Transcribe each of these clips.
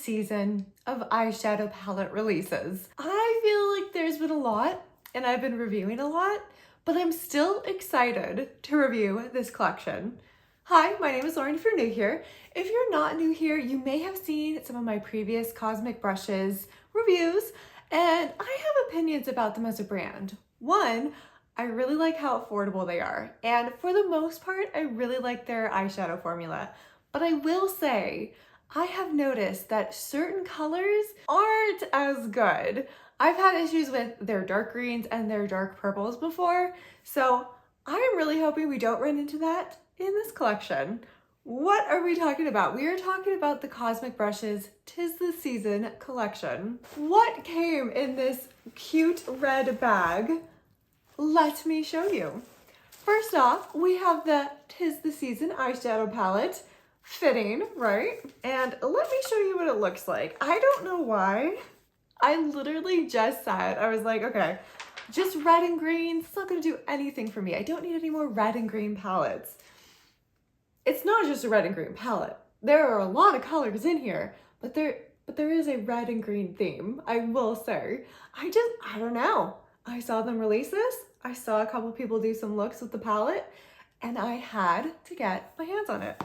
season of eyeshadow palette releases. I feel like there's been a lot and I've been reviewing a lot, but I'm still excited to review this collection. Hi, my name is Lauren if you're new here. If you're not new here, you may have seen some of my previous Cosmic Brushes reviews, and I have opinions about them as a brand. One, I really like how affordable they are, and for the most part, I really like their eyeshadow formula. But I will say, I have noticed that certain colors aren't as good. I've had issues with their dark greens and their dark purples before, so I'm really hoping we don't run into that in this collection. What are we talking about? We are talking about the Cosmic Brushes 'Tis the Season collection. What came in this cute red bag? Let me show you. First off, we have the 'Tis the Season eyeshadow palette. Fitting, right? And let me show you what it looks like. I don't know why. I literally just said, I was like, okay, just red and green, it's not gonna do anything for me. I don't need any more red and green palettes. It's not just a red and green palette. There are a lot of colors in here, but there is a red and green theme, I will say. I don't know. I saw them release this. I saw a couple people do some looks with the palette, and I had to get my hands on it.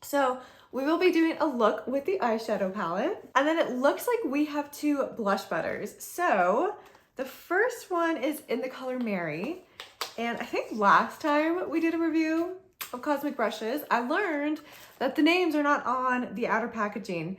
So we will be doing a look with the eyeshadow palette, and then it looks like we have two blush butters. So the first one is in the color Mary, and I think last time we did a review of Cosmic Brushes, I learned that the names are not on the outer packaging.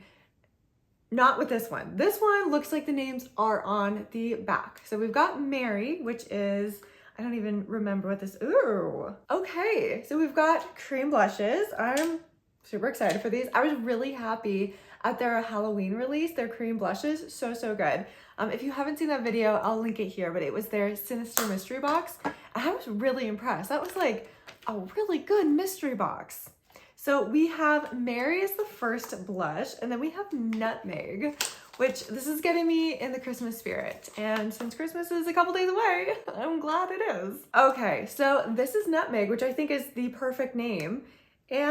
Not with this one. This one looks like the names are on the back. So we've got Mary, which is, I don't even remember what this, ooh. Okay, so we've got cream blushes. I'm super excited for these. I was really happy at their Halloween release, their cream blushes, so good. If you haven't seen that video, I'll link it here, but it was their Sinister Mystery Box. I was really impressed. That was like a really good mystery box. So we have Mary as the first blush, and then we have Nutmeg, which this is getting me in the Christmas spirit. And since Christmas is a couple days away, I'm glad it is. Okay, so this is Nutmeg, which I think is the perfect name. And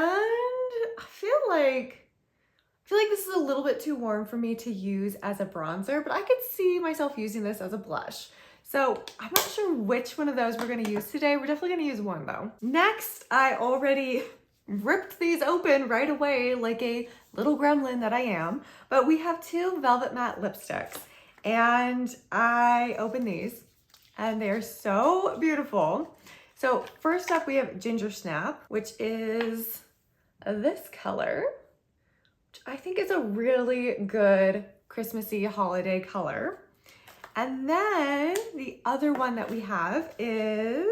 I feel like this is a little bit too warm for me to use as a bronzer, but I could see myself using this as a blush. So I'm not sure which one of those we're gonna use today. We're definitely gonna use one though. Next, I already ripped these open right away like a little gremlin that I am, but we have two Velvet Matte lipsticks, and I opened these and they're so beautiful. So first up we have Ginger Snap, which is this color, which I think is a really good Christmassy holiday color. And then the other one that we have is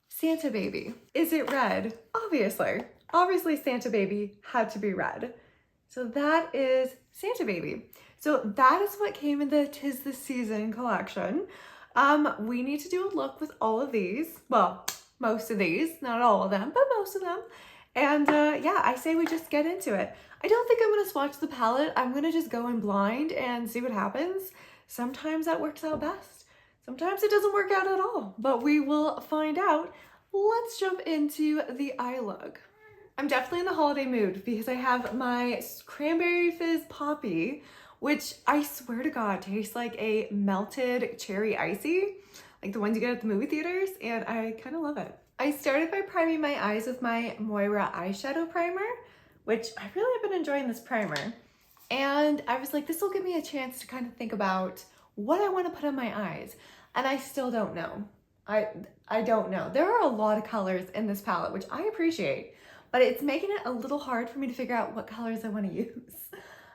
Santa Baby. Is it red? Obviously. Obviously Santa Baby had to be red. So that is Santa Baby. So that is what came in the 'Tis the Season collection. We need to do a look with all of these. Well, most of these, not all of them, but most of them. And yeah, I say we just get into it. I don't think I'm gonna swatch the palette. I'm gonna just go in blind and see what happens. Sometimes that works out best. Sometimes it doesn't work out at all, but we will find out. Let's jump into the eye look. I'm definitely in the holiday mood because I have my Cranberry Fizz Poppy, which I swear to God tastes like a melted cherry icy, like the ones you get at the movie theaters, and I kind of love it. I started by priming my eyes with my Moira eyeshadow primer, which I really have been enjoying this primer. And I was like, this will give me a chance to kind of think about what I want to put on my eyes. And I still don't know. I don't know. There are a lot of colors in this palette, which I appreciate, but it's making it a little hard for me to figure out what colors I want to use.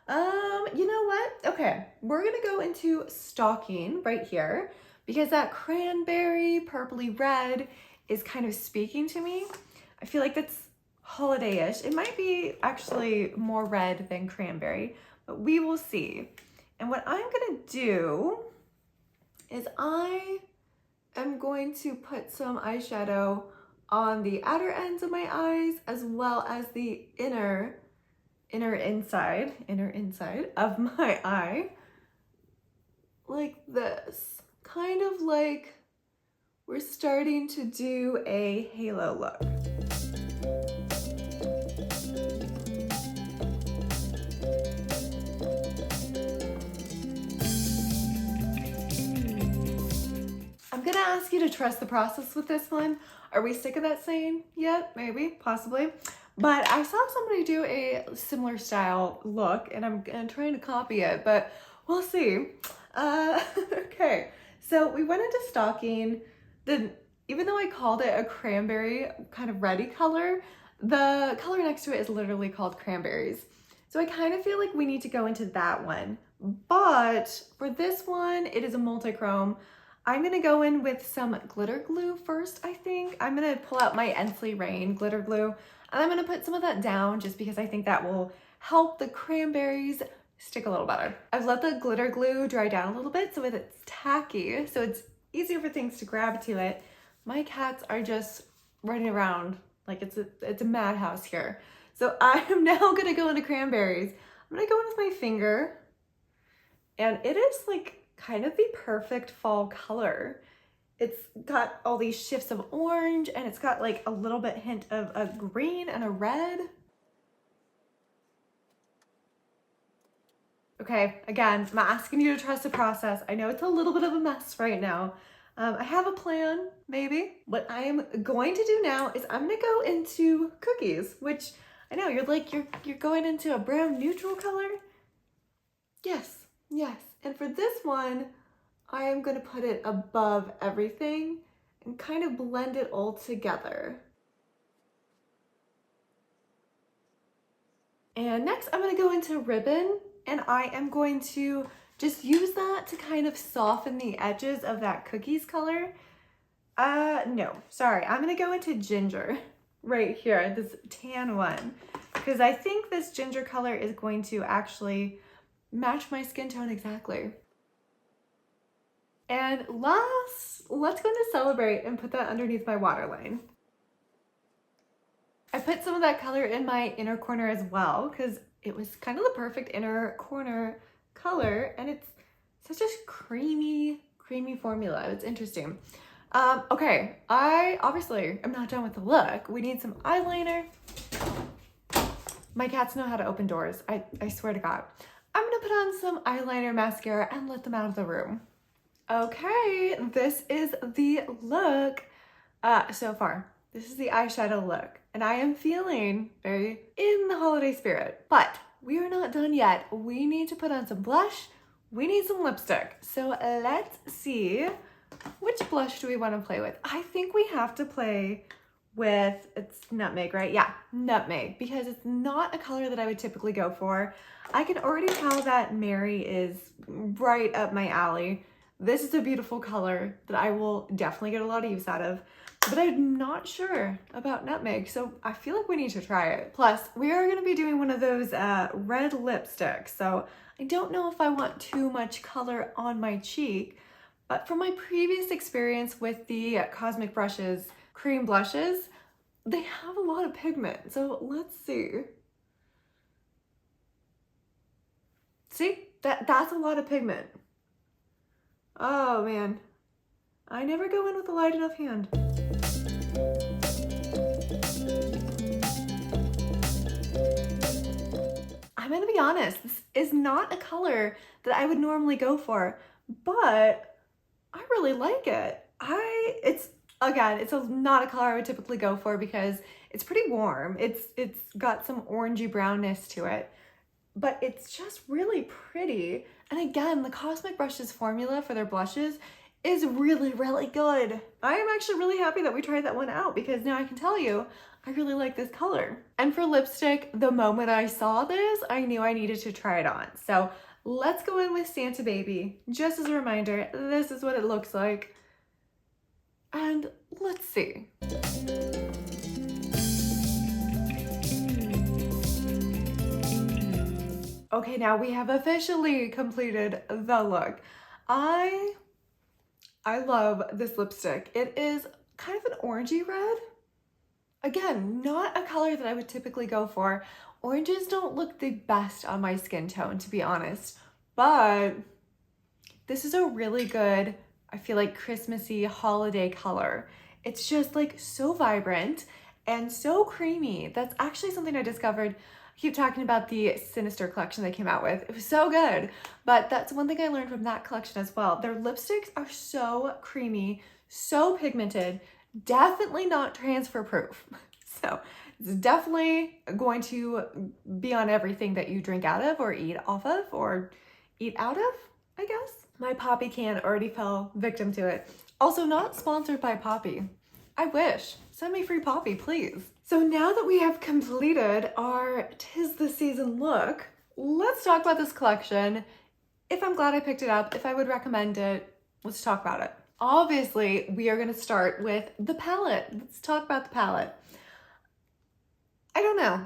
You know what? Okay, we're gonna go into Stalking right here because that cranberry purpley red is kind of speaking to me. I feel like that's holiday-ish. It might be actually more red than cranberry, but we will see. And what I'm gonna do is I am going to put some eyeshadow on the outer ends of my eyes as well as the inner inside of my eye, like this, kind of like we're starting to do a halo look. you to trust the process with this one. Are we sick of that saying yet? Maybe, possibly. But I saw somebody do a similar style look and I'm trying to copy it, but we'll see. Okay, so we went into stocking. Even though I called it a cranberry kind of reddy color, the color next to it is literally called cranberries. So I kind of feel like we need to go into that one. But for this one, it is a multi-chrome. I'm gonna go in with some glitter glue first, I think. I'm gonna pull out my Ensley Rain glitter glue and I'm gonna put some of that down just because I think that will help the cranberries stick a little better. I've let the glitter glue dry down a little bit so it's tacky, so it's easier for things to grab to it. My cats are just running around like it's a madhouse here. So I am now gonna go into cranberries. I'm gonna go in with my finger, and it is like kind of the perfect fall color. It's got all these shifts of orange and it's got like a little bit hint of a green and a red. Okay, again, I'm asking you to trust the process. I know it's a little bit of a mess right now. I have a plan, maybe. What I am going to do now is I'm gonna go into cookies, which I know you're like, you're going into a brown neutral color. Yes, yes. And for this one, I am gonna put it above everything and kind of blend it all together. And next I'm gonna go into ribbon and I am going to just use that to kind of soften the edges of that cookies color. No, sorry, I'm gonna go into ginger right here, this tan one, because I think this ginger color is going to actually match my skin tone exactly. And last, let's go into Celebrate and put that underneath my waterline. I put some of that color in my inner corner as well because it was kind of the perfect inner corner color and it's such a creamy formula. It's interesting. Okay, I obviously am not done with the look. We need some eyeliner. My cats know how to open doors. I swear to God. I'm gonna put on some eyeliner, mascara, and let them out of the room. Okay, this is the look so far. This is the eyeshadow look, and I am feeling very in the holiday spirit, but we are not done yet. We need to put on some blush. We need some lipstick. So let's see, which blush do we want to play with? I think we have to play with, it's nutmeg, right? Yeah, nutmeg, because it's not a color that I would typically go for. I can already tell that Mary is right up my alley. This is a beautiful color that I will definitely get a lot of use out of, but I'm not sure about nutmeg, so I feel like we need to try it. Plus, we are going to be doing one of those red lipsticks, so I don't know if I want too much color on my cheek, but from my previous experience with the Cosmic Brushes cream blushes, they have a lot of pigment, so let's see. See, that's a lot of pigment. Oh man, I never go in with a light enough hand. I'm gonna be honest, this is not a color that I would normally go for, but I really like it. It's not a color I would typically go for because it's pretty warm. It's got some orangey brownness to it, but it's just really pretty. And again, the Cosmic Brushes formula for their blushes is really, really good. I am actually really happy that we tried that one out because now I can tell you, I really like this color. And for lipstick, the moment I saw this, I knew I needed to try it on. So let's go in with Santa Baby. Just as a reminder, this is what it looks like. And let's see. Okay, now we have officially completed the look. I love this lipstick. It is kind of an orangey red. Again, not a color that I would typically go for. Oranges don't look the best on my skin tone, to be honest, but this is a really good, I feel like, Christmassy holiday color. It's just like so vibrant and so creamy. That's actually something I discovered. I keep talking about the Sinister collection they came out with. It was so good, but that's one thing I learned from that collection as well. Their lipsticks are so creamy, So pigmented, definitely not transfer proof. So it's definitely going to be on everything that you drink out of or eat off of or eat out of, I guess. My Poppy can already fell victim to it. Also not sponsored by Poppy. I wish. Send me free Poppy, please. So now that we have completed our 'tis the season look, let's talk about this collection. If I'm glad I picked it up, if I would recommend it, let's talk about it. Obviously, we are going to start with the palette. Let's talk about the palette. I don't know.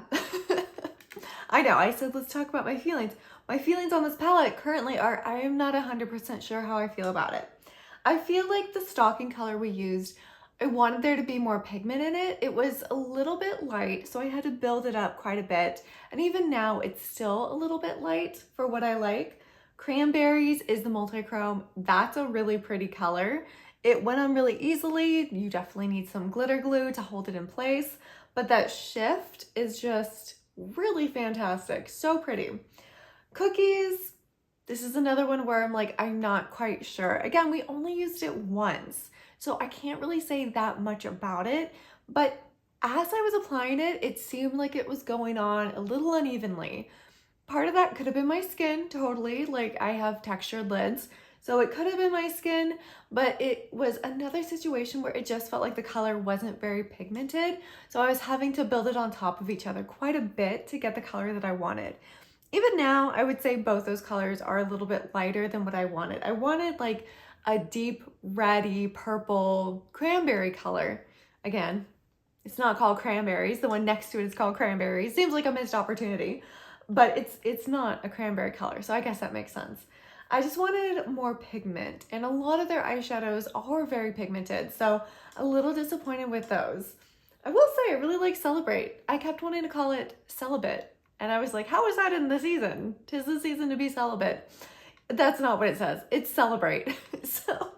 I know, I said let's talk about my feelings. My feelings on this palette currently are I am not 100% sure how I feel about it. I feel like the stocking color we used, I wanted there to be more pigment in it. It was a little bit light, so I had to build it up quite a bit. And even now, it's still a little bit light for what I like. Cranberries is the multi-chrome. That's a really pretty color. It went on really easily. You definitely need some glitter glue to hold it in place, but that shift is just really fantastic. So pretty. Cookies, this is another one where I'm like, I'm not quite sure. Again, we only used it once, so I can't really say that much about it, but as I was applying it, it seemed like it was going on a little unevenly. Part of that could have been my skin, totally, like I have textured lids, so it could have been my skin, but it was another situation where it just felt like the color wasn't very pigmented, so I was having to build it on top of each other quite a bit to get the color that I wanted. Even now, I would say both those colors are a little bit lighter than what I wanted. I wanted like a deep reddy purple cranberry color. Again, it's not called cranberries. The one next to it is called cranberries. Seems like a missed opportunity, but it's not a cranberry color, so I guess that makes sense. I just wanted more pigment, and a lot of their eyeshadows are very pigmented, so a little disappointed with those. I will say I really like Celebrate. I kept wanting to call it Celibate, and I was like, how is that in the season? 'Tis the season to be celibate. That's not what it says. It's Celebrate. So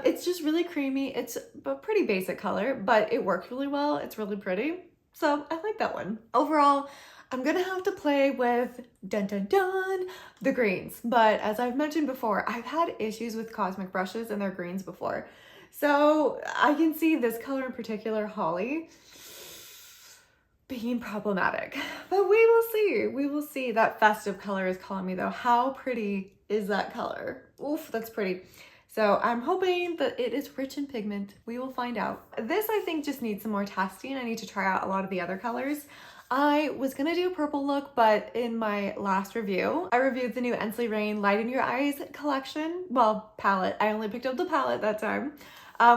it's just really creamy. It's a pretty basic color, but it works really well. It's really pretty. So I like that one. Overall, I'm gonna have to play with dun dun dun the greens, but as I've mentioned before, I've had issues with cosmic brushes and their greens before, so I can see this color in particular, Holly, being problematic, but we will see. That festive color is calling me though. How pretty is that color? Oof, that's pretty. So I'm hoping that it is rich in pigment. We will find out. This I think just needs some more testing. I need to try out a lot of the other colors. I was gonna do a purple look, but in my last review, I reviewed the new Ensley Rain Light in Your Eyes collection. Well, palette. I only picked up the palette that time,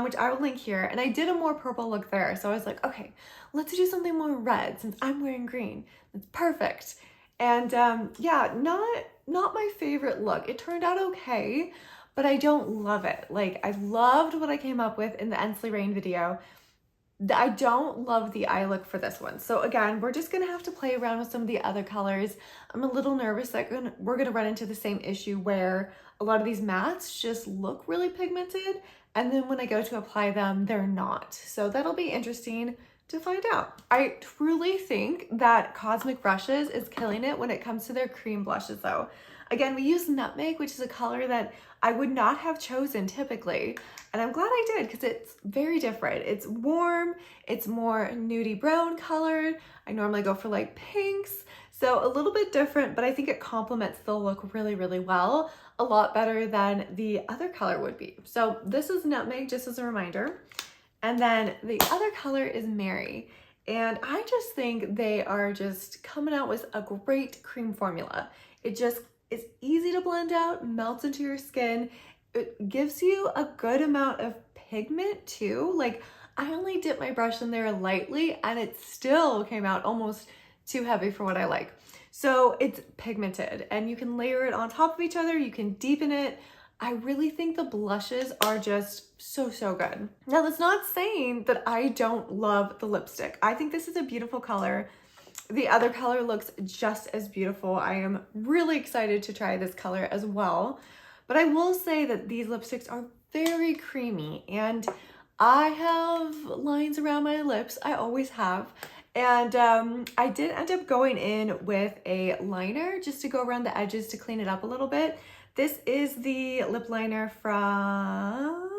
which I will link here. And I did a more purple look there. So I was like, okay, let's do something more red since I'm wearing green. That's perfect. And yeah, not my favorite look. It turned out okay, but I don't love it. Like, I loved what I came up with in the Ensley Rain video. I don't love the eye look for this one. So again, we're just gonna have to play around with some of the other colors. I'm a little nervous that we're gonna run into the same issue where a lot of these mattes just look really pigmented, and then when I go to apply them, they're not. So that'll be interesting to find out. I truly think that Cosmic Brushes is killing it when it comes to their cream blushes though. Again, we use Nutmeg, which is a color that I would not have chosen typically, and I'm glad I did because it's very different. It's warm, it's more nudie brown colored. I normally go for like pinks, so a little bit different, but I think it complements the look really, really well, a lot better than the other color would be. So this is Nutmeg, just as a reminder. And then the other color is Mary. And I just think they are just coming out with a great cream formula. It just is easy to blend out, melts into your skin. It gives you a good amount of pigment too. Like, I only dipped my brush in there lightly and it still came out almost too heavy for what I like. So it's pigmented and you can layer it on top of each other. You can deepen it. I really think the blushes are just so, so good. Now, that's not saying that I don't love the lipstick. I think this is a beautiful color. The other color looks just as beautiful. I am really excited to try this color as well. But I will say that these lipsticks are very creamy and I have lines around my lips. I always have. And I did end up going in with a liner just to go around the edges to clean it up a little bit. This is the lip liner from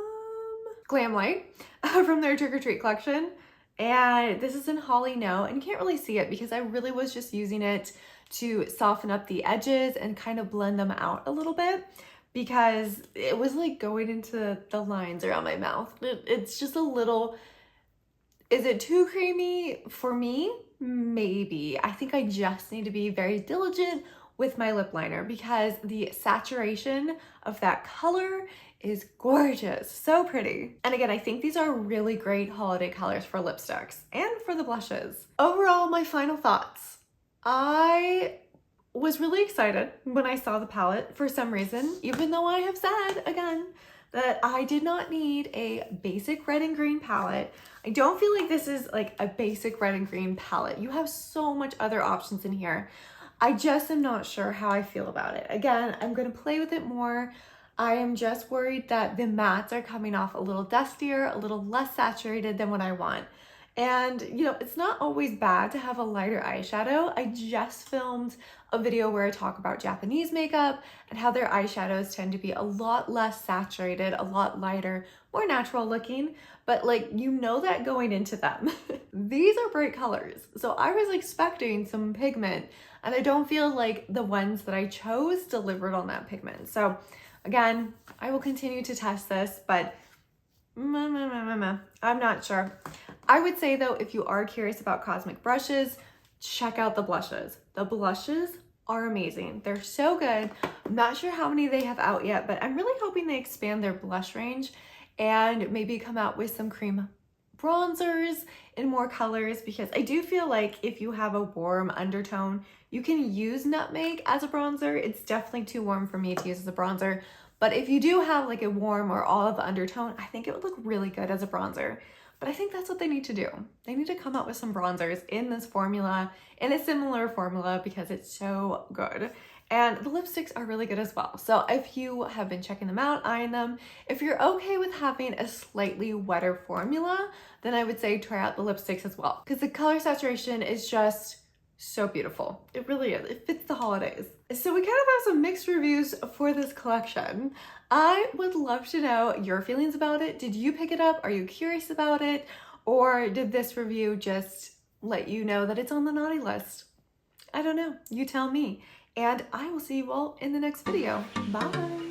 Glam Light from their Trick or Treat collection. And this is in Holly No, and you can't really see it because I really was just using it to soften up the edges and kind of blend them out a little bit because it was like going into the lines around my mouth. It's just a little, is it too creamy for me? Maybe. I think I just need to be very diligent with my lip liner because the saturation of that color is gorgeous, so pretty. And again, I think these are really great holiday colors for lipsticks and for the blushes. Overall, my final thoughts. I was really excited when I saw the palette for some reason, even though I have said again that I did not need a basic red and green palette. I don't feel like this is like a basic red and green palette. You have so much other options in here. I just am not sure how I feel about it. Again, I'm gonna play with it more. I am just worried that the mattes are coming off a little dustier, a little less saturated than what I want. And you know, it's not always bad to have a lighter eyeshadow. I just filmed a video where I talk about Japanese makeup and how their eyeshadows tend to be a lot less saturated, a lot lighter, more natural looking, but like, you know that going into them. These are bright colors. So I was expecting some pigment and I don't feel like the ones that I chose delivered on that pigment. So again, I will continue to test this, but I'm not sure. I would say though, if you are curious about cosmic brushes, check out the blushes. The blushes are amazing. They're so good. I'm not sure how many they have out yet, but I'm really hoping they expand their blush range and maybe come out with some cream bronzers in more colors, because I do feel like if you have a warm undertone, you can use nutmeg as a bronzer. It's definitely too warm for me to use as a bronzer. But if you do have like a warm or olive undertone, I think it would look really good as a bronzer. But I think that's what they need to do. They need to come up with some bronzers in this formula, in a similar formula, because it's so good. And the lipsticks are really good as well. So if you have been checking them out, eyeing them, if you're okay with having a slightly wetter formula, then I would say try out the lipsticks as well, because the color saturation is just so beautiful. It really is. It fits the holidays. So we kind of have some mixed reviews for this collection. I would love to know your feelings about it. Did you pick it up? Are you curious about it? Or did this review just let you know that it's on the naughty list? I don't know. You tell me. And I will see you all in the next video. Bye.